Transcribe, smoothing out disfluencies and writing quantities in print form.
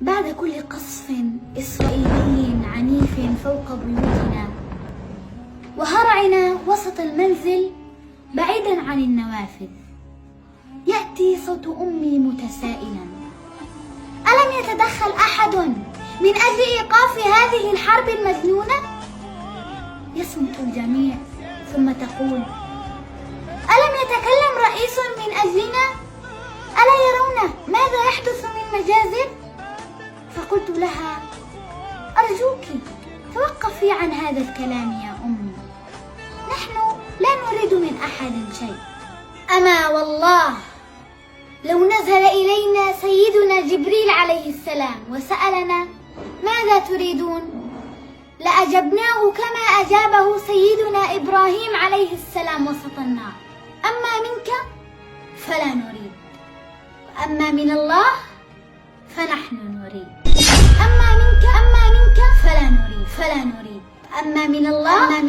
بعد كل قصف إسرائيلي عنيف فوق بيوتنا وهرعنا وسط المنزل بعيدا عن النوافذ، يأتي صوت أمي متسائلا: ألم يتدخل أحد من أجل إيقاف هذه الحرب المجنونة؟ يصمت الجميع ثم تقول: ألم يتكلم رئيس من أجلنا؟ ألا يرون ماذا يحدث من مجازر؟ فقلت لها: أرجوك توقفي عن هذا الكلام يا أمي، نحن لا نريد من أحد شيء. أما والله لو نزل إلينا سيدنا جبريل عليه السلام وسألنا ماذا تريدون لأجبناه كما أجابه سيدنا إبراهيم عليه السلام وسط النار: أما منك فلا نريد، وأما من الله فنحن نريد. أما منك فلا نريد، أما من الله